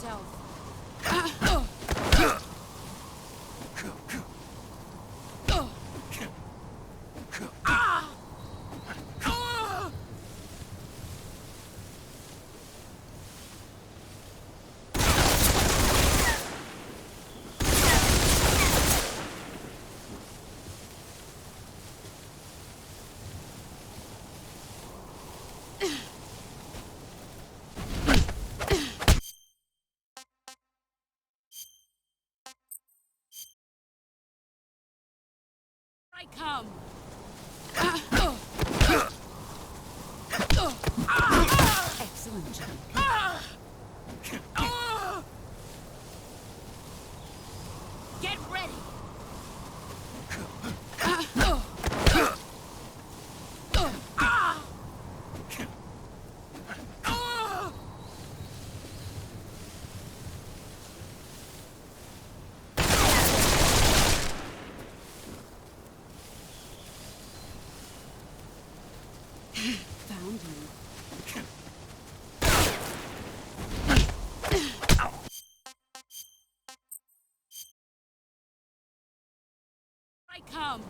yourself. I come. Excellent job. Get ready. Found you. I come.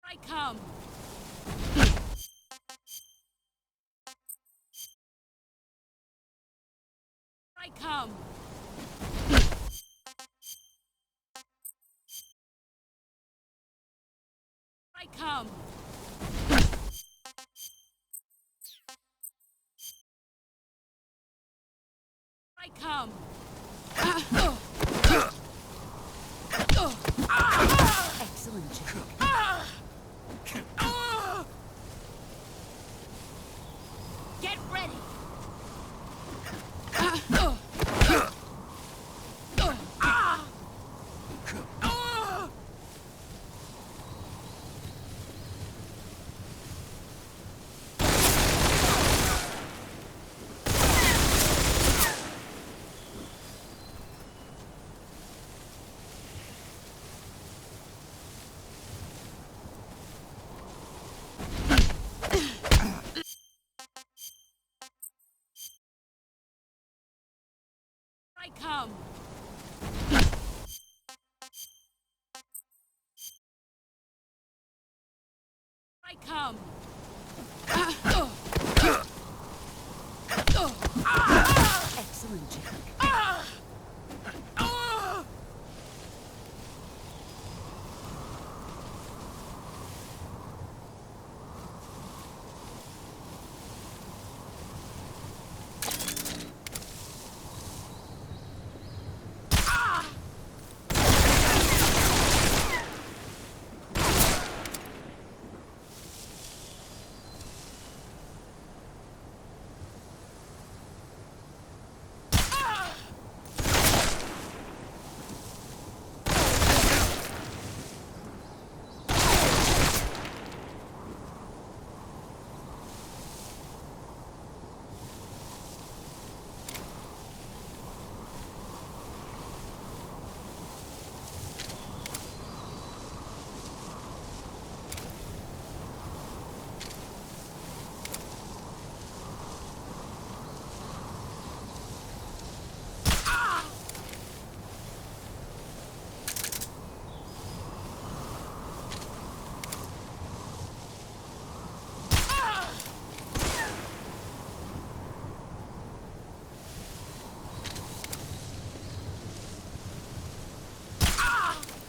I come. I come. I come. I come. Excellent job. Get ready. I come. I come. Excellent job.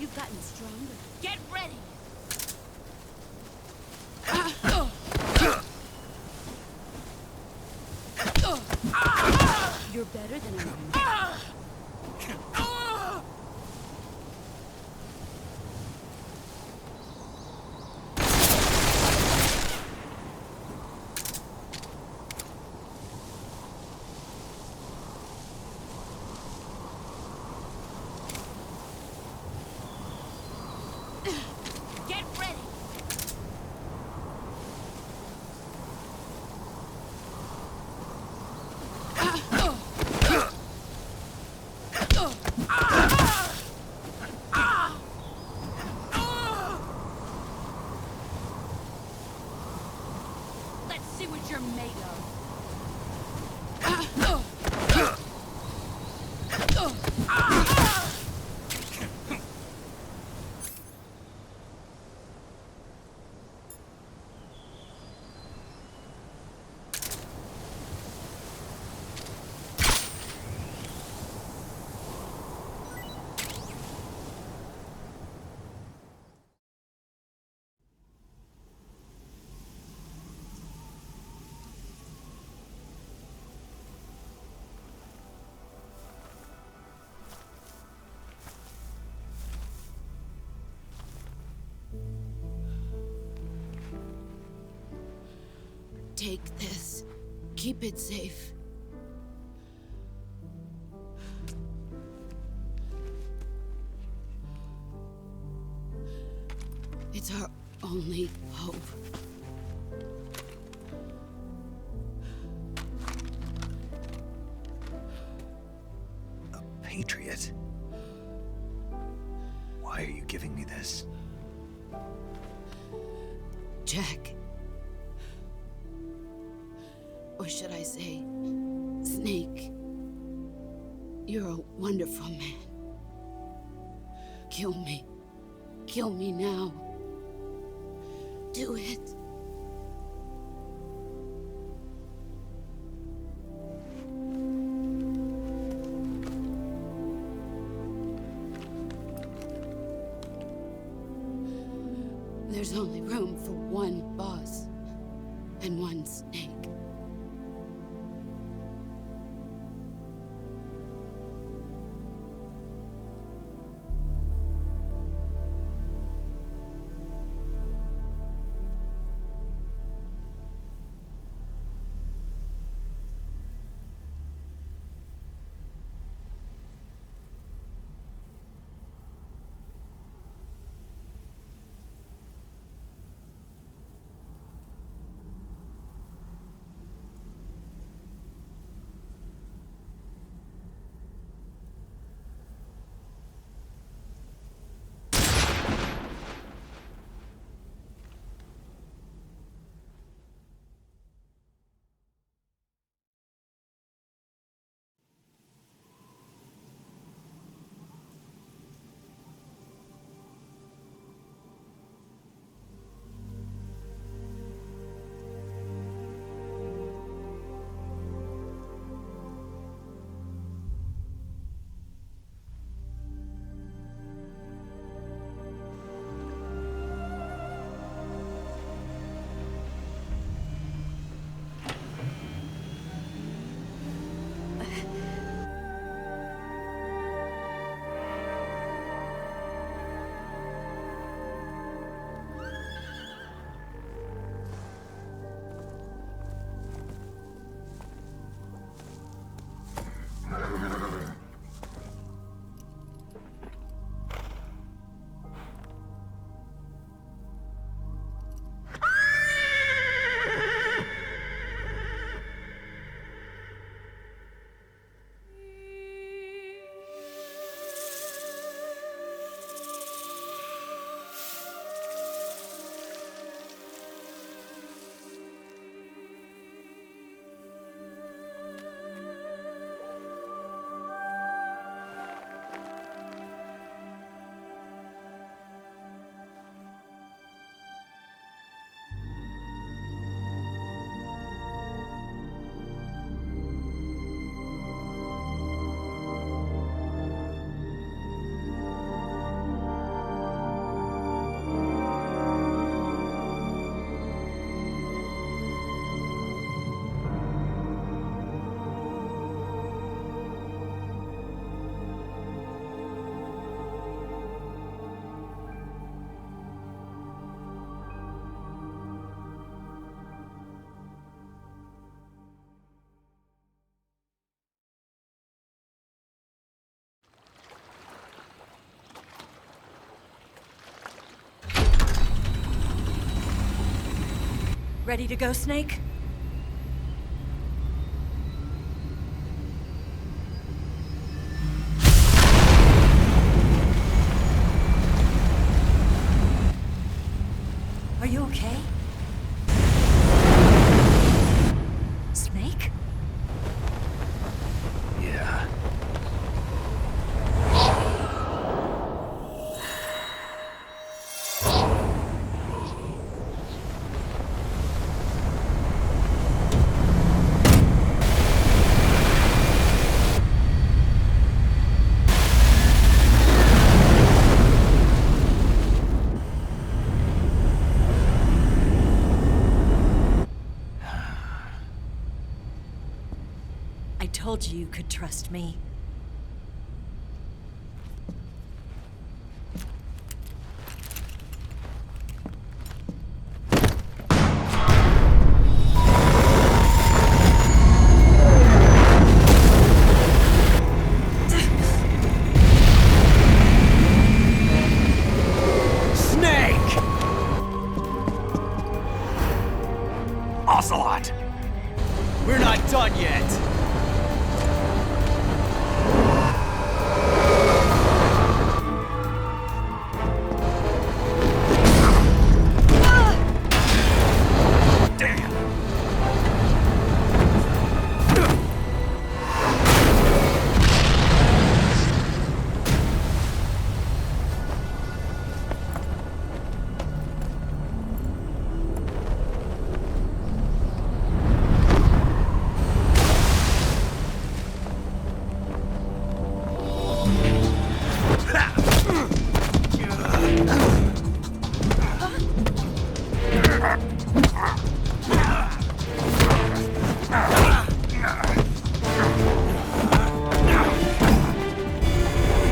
You've gotten stronger. Get ready. You're better than I am. Get ready. Take this. Keep it safe. It's our only hope. A patriot? Why are you giving me this? Jack. Or should I say, Snake? You're a wonderful man. Kill me. Kill me now. Do it. There's only room for one boss and one Snake. Ready to go, Snake? Are you okay? Snake? I told you you could trust me. Ocelot! We're not done yet! Damn!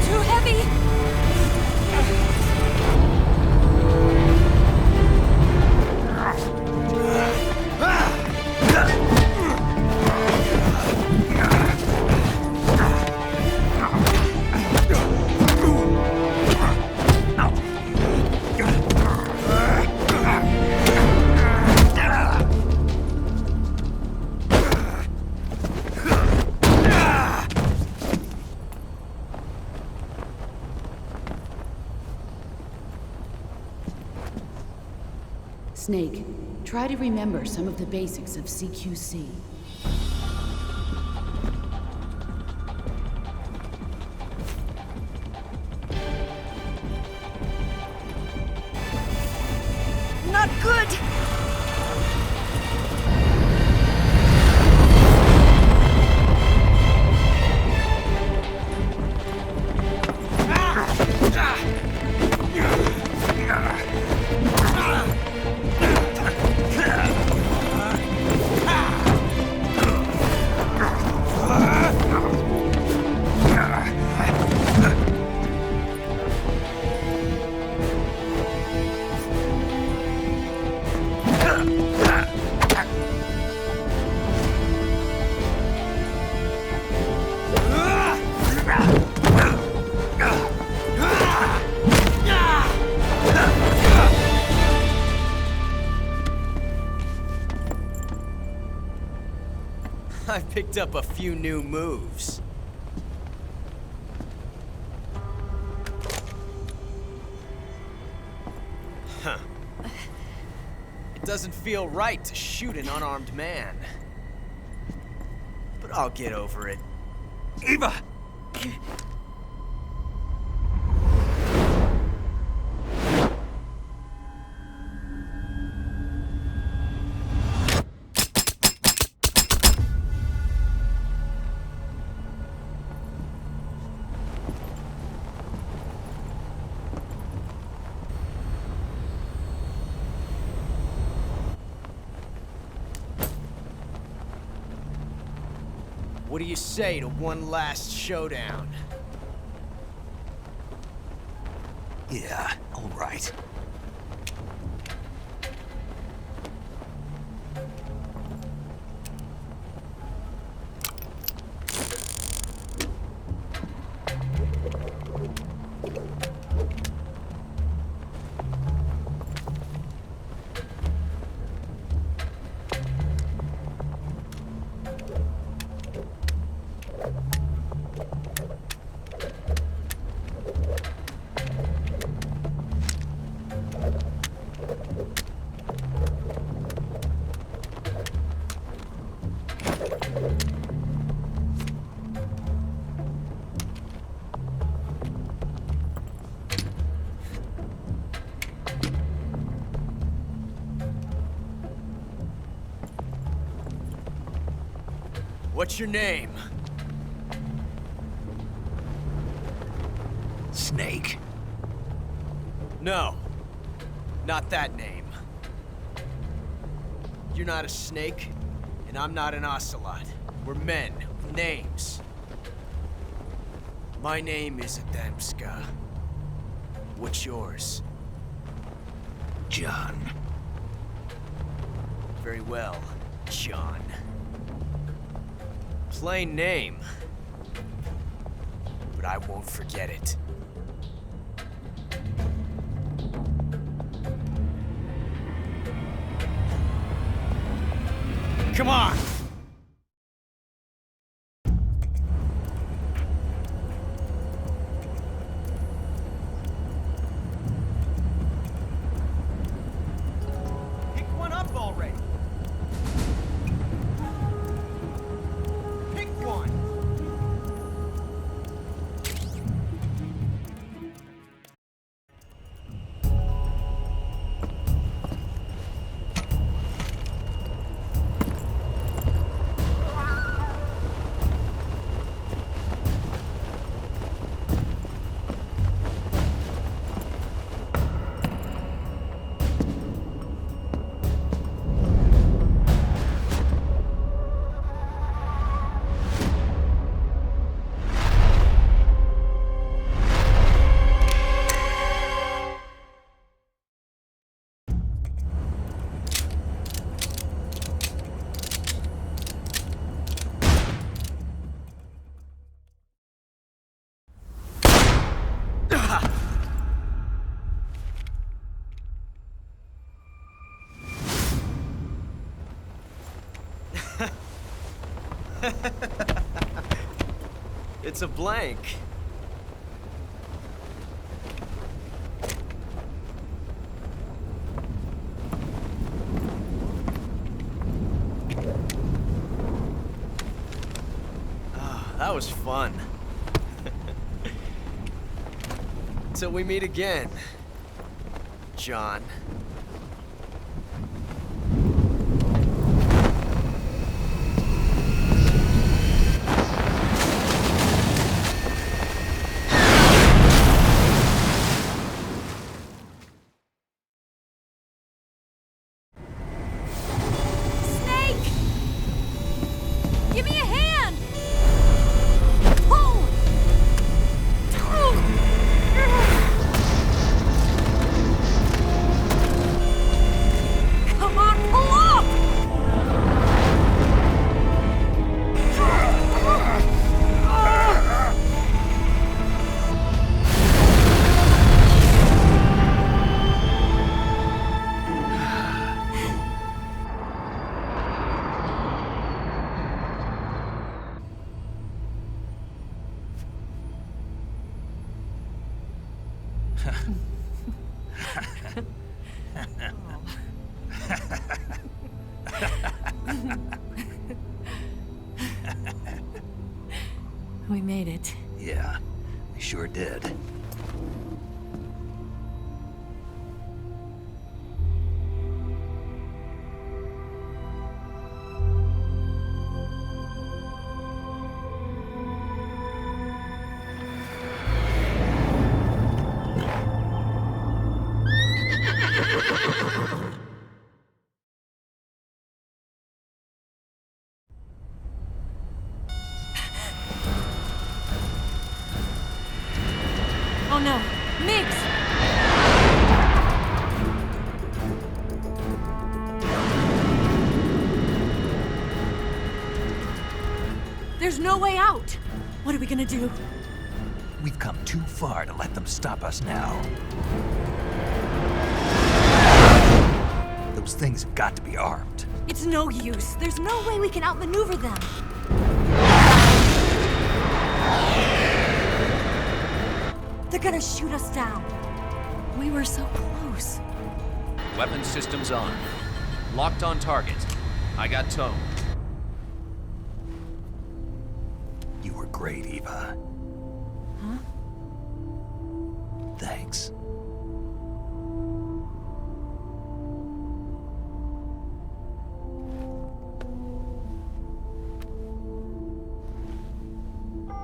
Too heavy! Snake, try to remember some of the basics of CQC. Not good! I picked up a few new moves. Huh. It doesn't feel right to shoot an unarmed man. But I'll get over it. Eva! What do you say to one last showdown? Yeah, all right. What's your name? Snake. No. Not that name. You're not a snake, and I'm not an ocelot. We're men with names. My name is Adamska. What's yours? John. Very well, John. Plain name. But I won't forget it. Come on! Pick one up already! Pick one! It's a blank. Ah, that was fun. Till we meet again, John. Give me a hand! Pull! Come on, pull up! We made it. Yeah, we sure did. Oh no, Migs! There's no way out! What are we gonna do? We've come too far to let them stop us now. Those things have got to be armed. It's no use. There's no way we can outmaneuver them. They're gonna shoot us down. We were so close. Weapon systems on. Locked on target. I got towed. You were great, Eva. Huh? Thanks.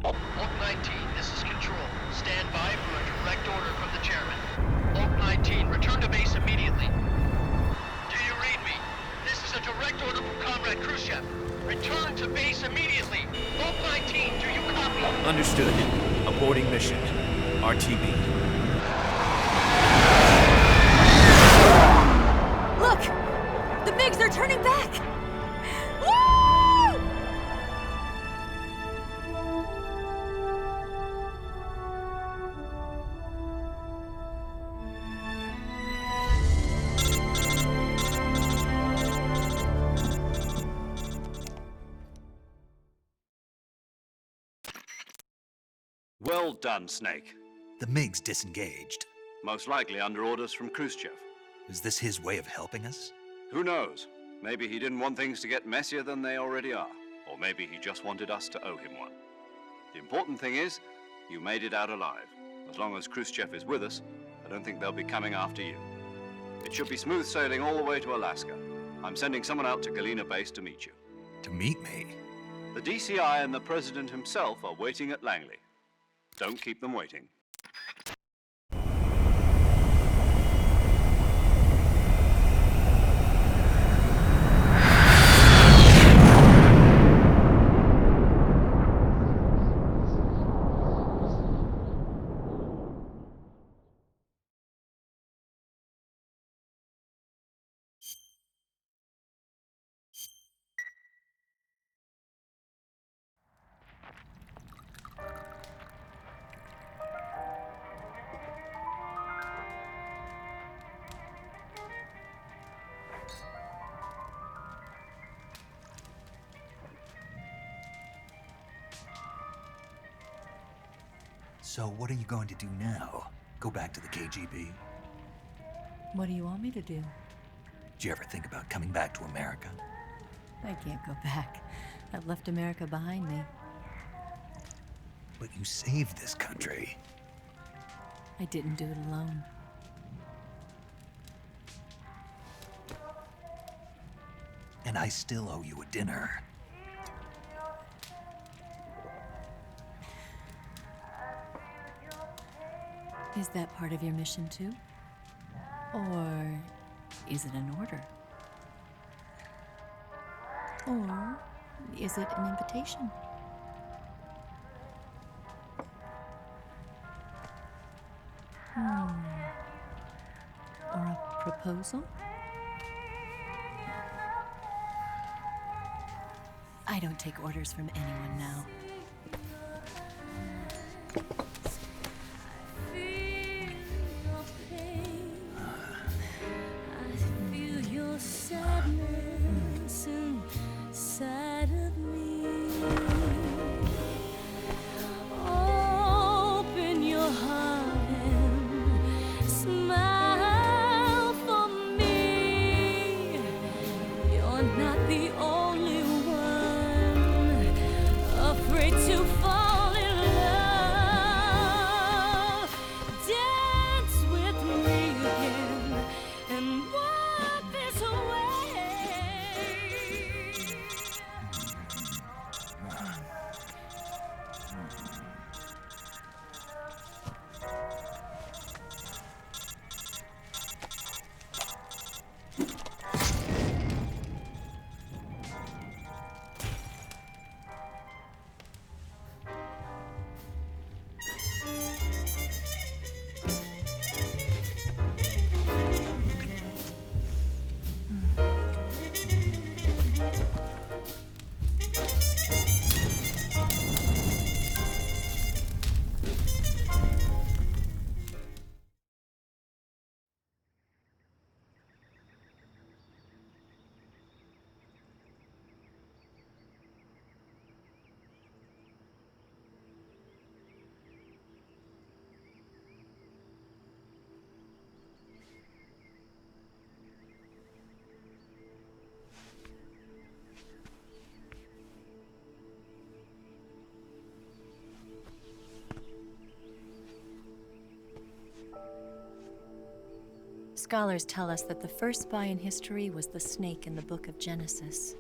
Oak 19, this is Control. Stand by for a direct order from the chairman. Oak 19, return to base immediately. Do you read me? This is a direct order from Comrade Khrushchev. Return to base immediately. Oak 19, do you copy? Understood. Aborting mission. RTB. Look! The MiGs are turning back! Woo! Well done, Snake. The MiG's disengaged. Most likely under orders from Khrushchev. Is this his way of helping us? Who knows? Maybe he didn't want things to get messier than they already are. Or maybe he just wanted us to owe him one. The important thing is, you made it out alive. As long as Khrushchev is with us, I don't think they'll be coming after you. It should be smooth sailing all the way to Alaska. I'm sending someone out to Galena Base to meet you. To meet me? The DCI and the President himself are waiting at Langley. Don't keep them waiting. So what are you going to do now? Go back to the KGB? What do you want me to do? Did you ever think about coming back to America? I can't go back. I've left America behind me. But you saved this country. I didn't do it alone. And I still owe you a dinner. Is that part of your mission too? Or is it an order? Or is it an invitation? Or a proposal? I don't take orders from anyone now. Scholars tell us that the first spy in history was the snake in the book of Genesis.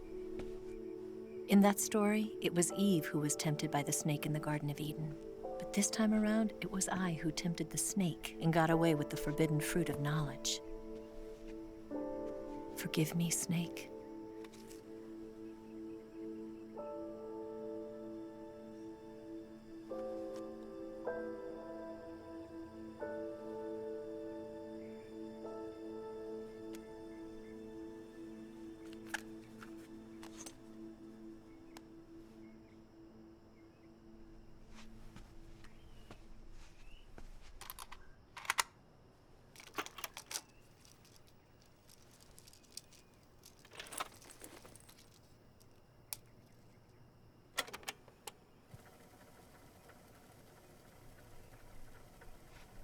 In that story, it was Eve who was tempted by the snake in the Garden of Eden. But this time around, it was I who tempted the snake and got away with the forbidden fruit of knowledge. Forgive me, snake.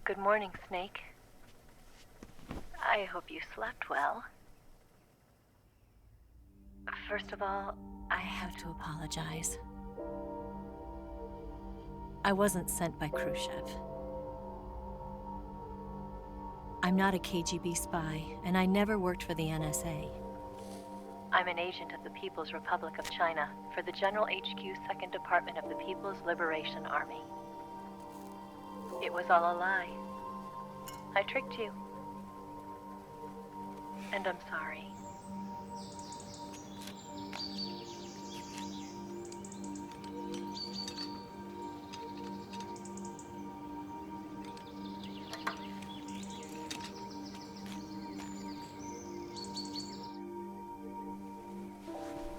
Good morning, Snake. I hope you slept well. First of all, I have to apologize. I wasn't sent by Khrushchev. I'm not a KGB spy, and I never worked for the NSA. I'm an agent of the People's Republic of China for the General HQ 2nd Department of the People's Liberation Army. It was all a lie. I tricked you. And I'm sorry.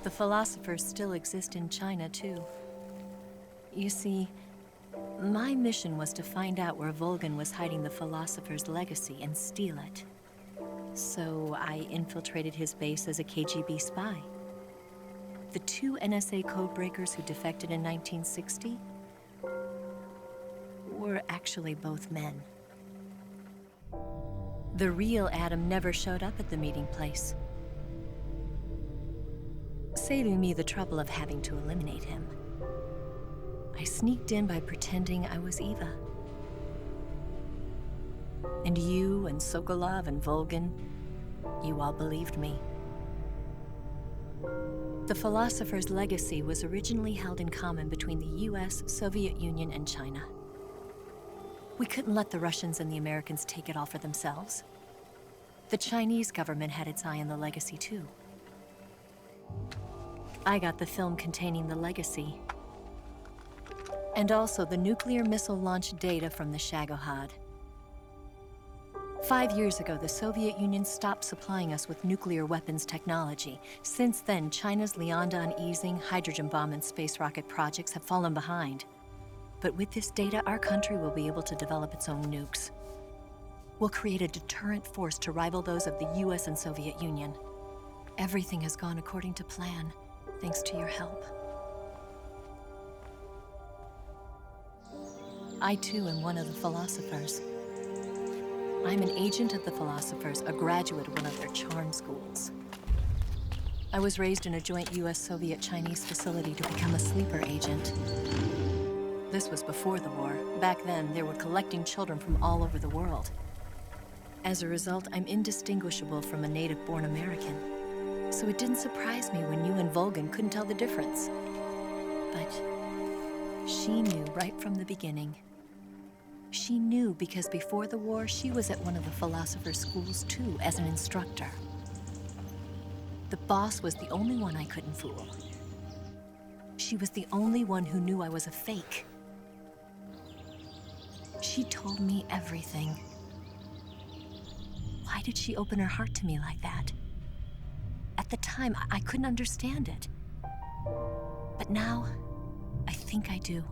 The philosophers still exist in China, too. You see, my mission was to find out where Volgan was hiding the philosopher's legacy and steal it. So I infiltrated his base as a KGB spy. The 2 NSA codebreakers who defected in 1960 were actually both men. The real Adam never showed up at the meeting place, saving me the trouble of having to eliminate him. I sneaked in by pretending I was Eva. And you and Sokolov and Volgan, you all believed me. The philosopher's legacy was originally held in common between the US, Soviet Union, and China. We couldn't let the Russians and the Americans take it all for themselves. The Chinese government had its eye on the legacy, too. I got the film containing the legacy, and also the nuclear missile launch data from the Shagohod. 5 years ago, the Soviet Union stopped supplying us with nuclear weapons technology. Since then, China's Liaodong easing, hydrogen bomb, and space rocket projects have fallen behind. But with this data, our country will be able to develop its own nukes. We'll create a deterrent force to rival those of the US and Soviet Union. Everything has gone according to plan, thanks to your help. I too am one of the philosophers. I'm an agent of the philosophers, a graduate of one of their charm schools. I was raised in a joint US-Soviet-Chinese facility to become a sleeper agent. This was before the war. Back then, they were collecting children from all over the world. As a result, I'm indistinguishable from a native-born American. So it didn't surprise me when you and Volgan couldn't tell the difference. But she knew right from the beginning. She knew because before the war, she was at one of the philosopher's schools too, as an instructor. The boss was the only one I couldn't fool. She was the only one who knew I was a fake. She told me everything. Why did she open her heart to me like that? At the time, I couldn't understand it. But now, I think I do.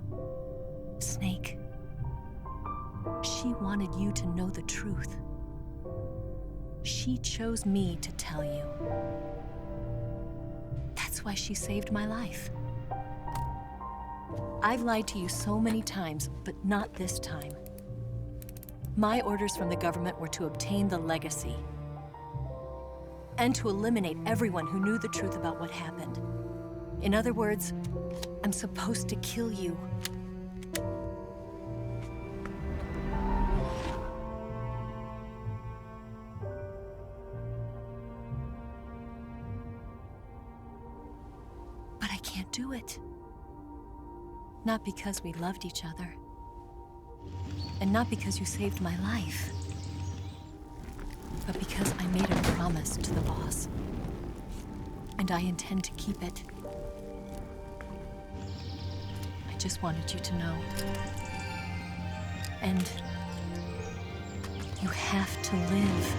Snake. She wanted you to know the truth. She chose me to tell you. That's why she saved my life. I've lied to you so many times, but not this time. My orders from the government were to obtain the legacy and to eliminate everyone who knew the truth about what happened. In other words, I'm supposed to kill you. But I can't do it. Not because we loved each other. And not because you saved my life. But because I made a promise to the boss. And I intend to keep it. I just wanted you to know. And you have to live.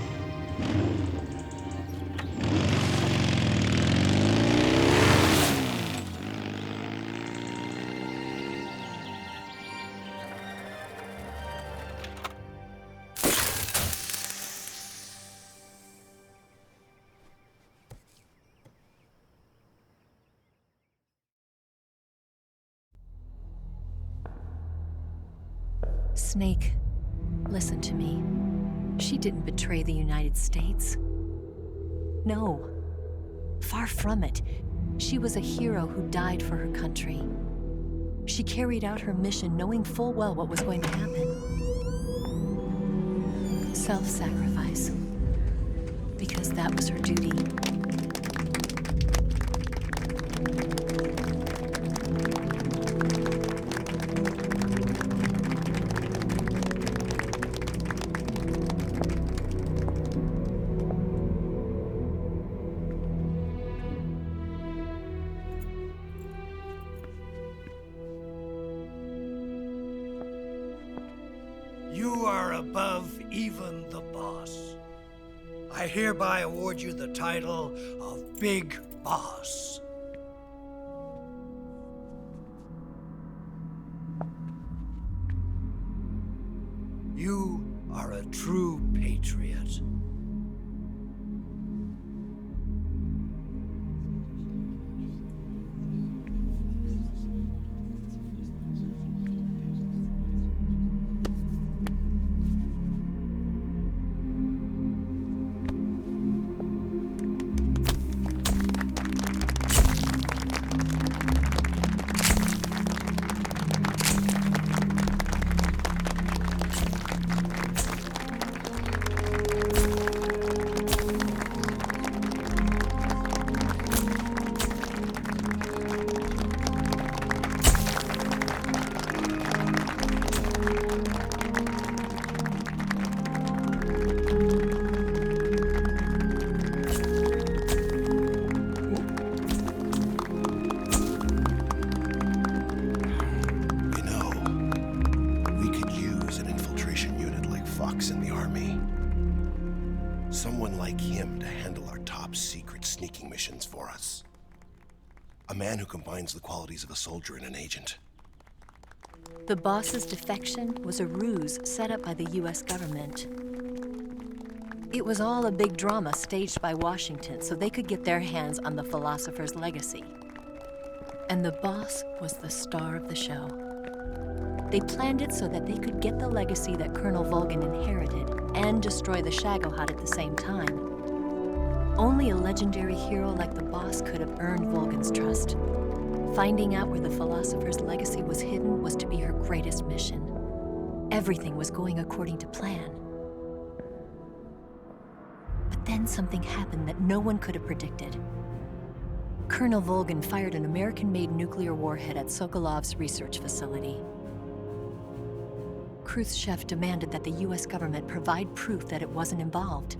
Snake, Listen to me. She didn't betray the United States. No. Far from it. She was a hero who died for her country. She carried out her mission knowing full well what was going to happen. Self-sacrifice. Because that was her duty. You are above even the boss. I hereby award you the title of Big Boss. You are a true patriot. In the Army. Someone like him to handle our top secret sneaking missions for us. A man who combines the qualities of a soldier and an agent. The boss's defection was a ruse set up by the US government. It was all a big drama staged by Washington so they could get their hands on the philosopher's legacy. And the boss was the star of the show. They planned it so that they could get the legacy that Colonel Volgin inherited and destroy the Shagohod at the same time. Only a legendary hero like the boss could have earned Volgin's trust. Finding out where the philosopher's legacy was hidden was to be her greatest mission. Everything was going according to plan. But then something happened that no one could have predicted. Colonel Volgin fired an American-made nuclear warhead at Sokolov's research facility. Khrushchev demanded that the US government provide proof that it wasn't involved.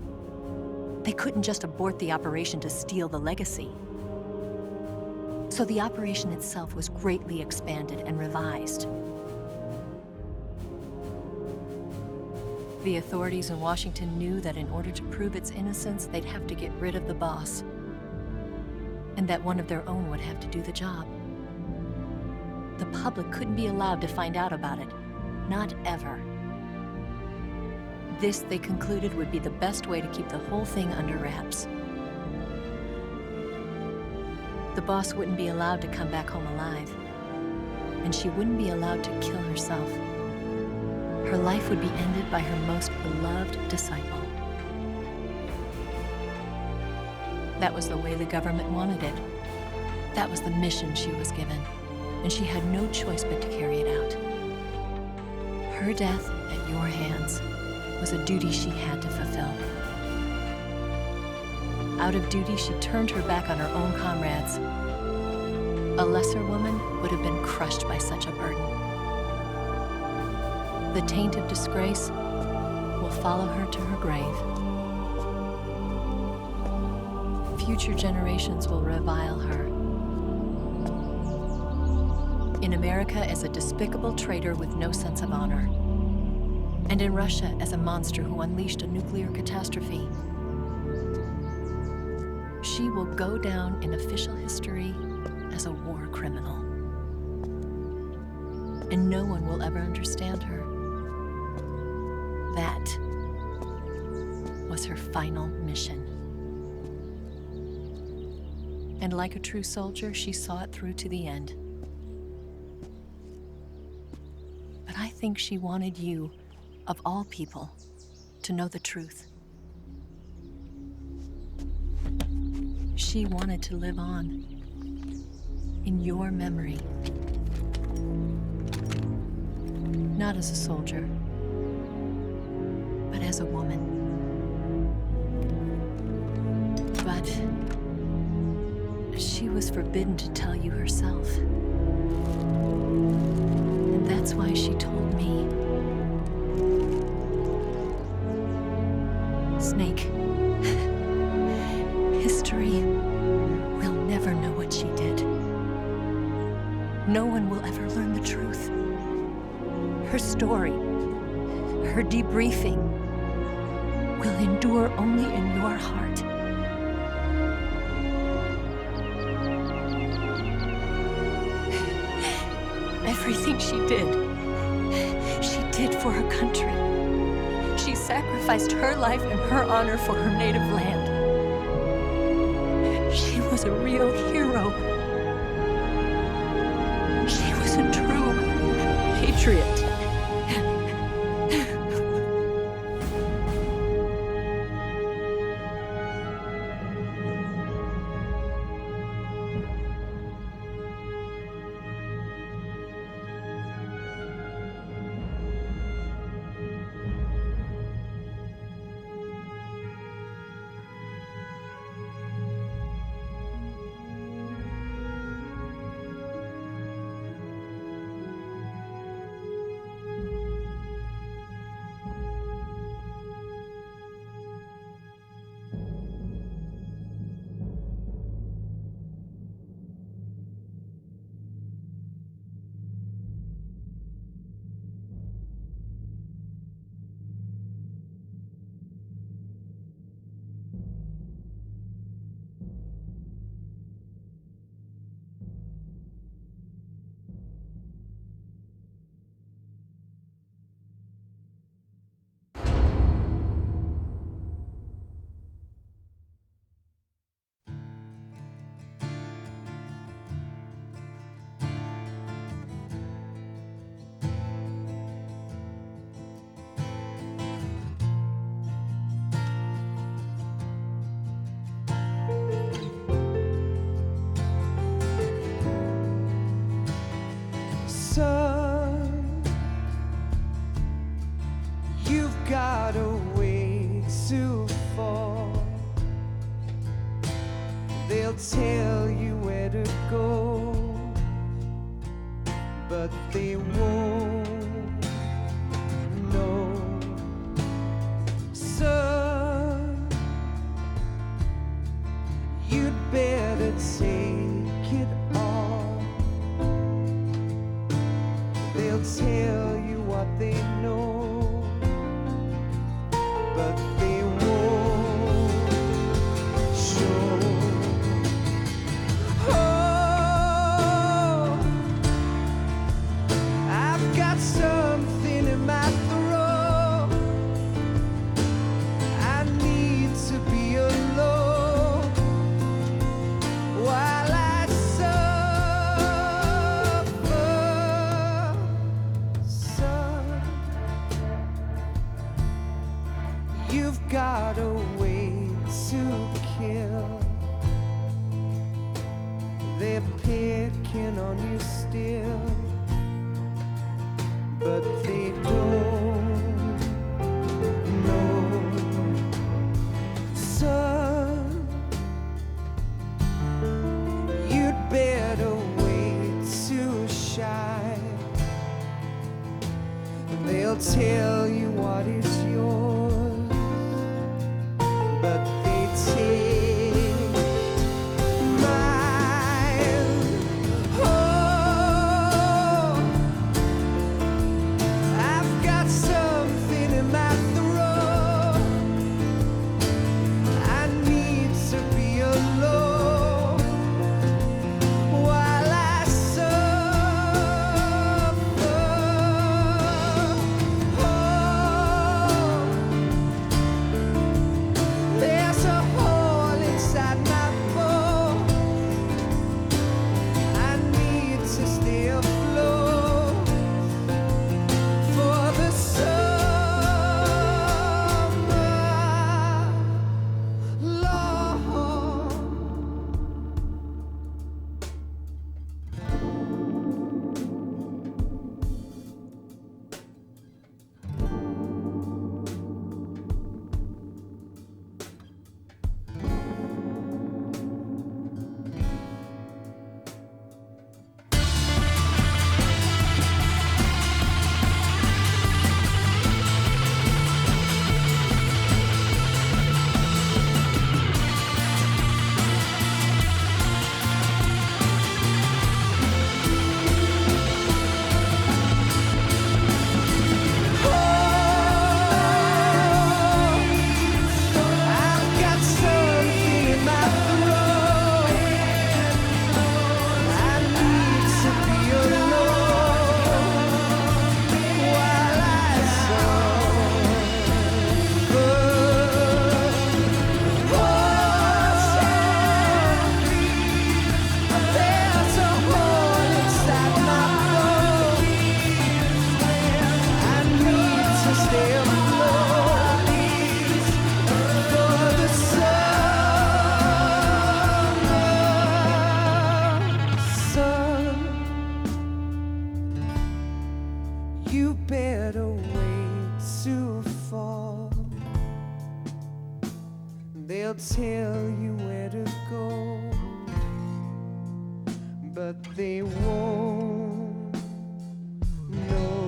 They couldn't just abort the operation to steal the legacy. So the operation itself was greatly expanded and revised. The authorities in Washington knew that in order to prove its innocence, they'd have to get rid of the boss, and that one of their own would have to do the job. The public couldn't be allowed to find out about it. Not ever. This, they concluded, would be the best way to keep the whole thing under wraps. The boss wouldn't be allowed to come back home alive, and she wouldn't be allowed to kill herself. Her life would be ended by her most beloved disciple. That was the way the government wanted it. That was the mission she was given, and she had no choice but to carry it out. Her death at your hands was a duty she had to fulfill. Out of duty, she turned her back on her own comrades. A lesser woman would have been crushed by such a burden. The taint of disgrace will follow her to her grave. Future generations will revile her. In America as a despicable traitor with no sense of honor. And in Russia as a monster who unleashed a nuclear catastrophe. She will go down in official history as a war criminal. And no one will ever understand her. That was her final mission. And like a true soldier, she saw it through to the end. But I think she wanted you, of all people, to know the truth. She wanted to live on, in your memory. Not as a soldier, but as a woman. But she was forbidden to tell you herself. And that's why she told me. Snake, history will never know what she did. No one will ever learn the truth. Her story, her debriefing, will endure only in your heart. Everything she did for her country. She sacrificed her life and her honor for her native land. She was a real hero. She was a true patriot. Son, you've got a ways to fall. They'll tell you where to go, but they won't know. Son, you'd better take it all. They'll tell you what they know, but they won't show. Oh, I've got something in my throat. I need to be alone while I suffer. Son, you've got a way to kill. They're picking on you still, but they don't know. Son, you'd better wait to shine. They'll tell you what is yours, but they take mine. Oh, I've got something in my throat. I need to be alone while I suffer. Oh, You better wait to fall. They'll tell you where to go, but they won't know.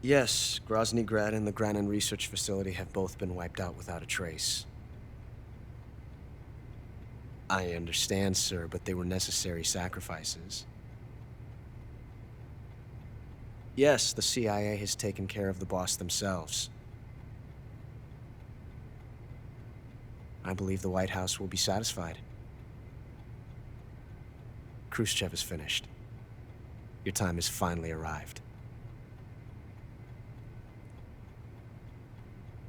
Yes, Grozny Grad and the Granin Research Facility have both been wiped out without a trace. I understand, sir, but they were necessary sacrifices. Yes, the CIA has taken care of the boss themselves. I believe the White House will be satisfied. Khrushchev is finished. Your time has finally arrived.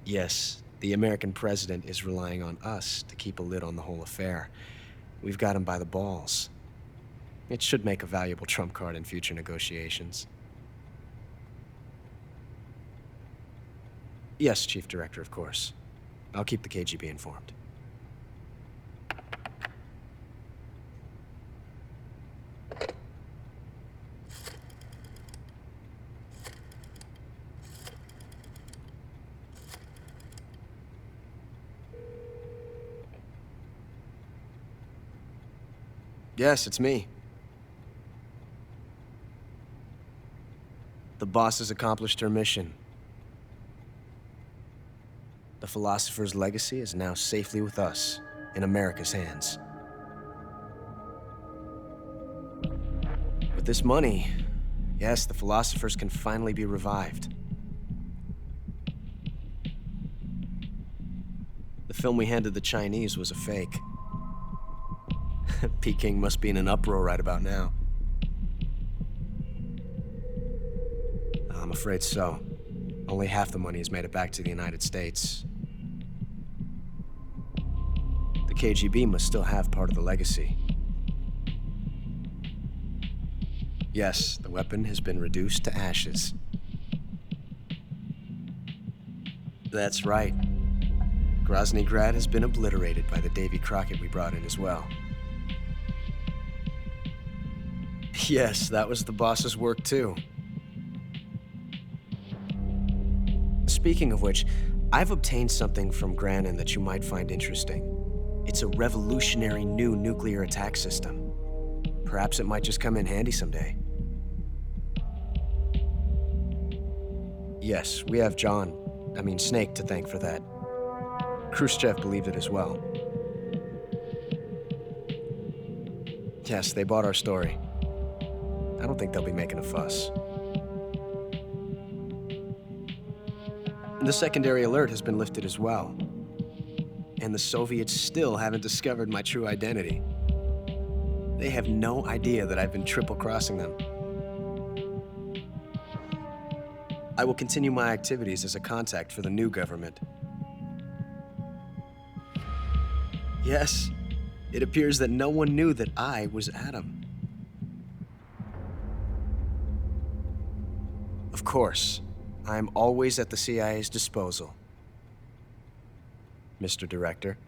Yes, the American president is relying on us to keep a lid on the whole affair. We've got him by the balls. It should make a valuable trump card in future negotiations. Yes, Chief Director, of course. I'll keep the KGB informed. Yes, it's me. The boss has accomplished her mission. The philosopher's legacy is now safely with us, in America's hands. With this money, yes, the philosophers can finally be revived. The film we handed the Chinese was a fake. Peking must be in an uproar right about now. I'm afraid so. Only half the money has made it back to the United States. The KGB must still have part of the legacy. Yes, the weapon has been reduced to ashes. That's right. Grozny Grad has been obliterated by the Davy Crockett we brought in as well. Yes, that was the boss's work too. Speaking of which, I've obtained something from Grannon that you might find interesting. It's a revolutionary new nuclear attack system. Perhaps it might just come in handy someday. Yes, we have Snake to thank for that. Khrushchev believed it as well. Yes, they bought our story. I don't think they'll be making a fuss. The secondary alert has been lifted as well. And the Soviets still haven't discovered my true identity. They have no idea that I've been triple-crossing them. I will continue my activities as a contact for the new government. Yes, it appears that no one knew that I was Adam. Of course, I am always at the CIA's disposal, Mr. Director.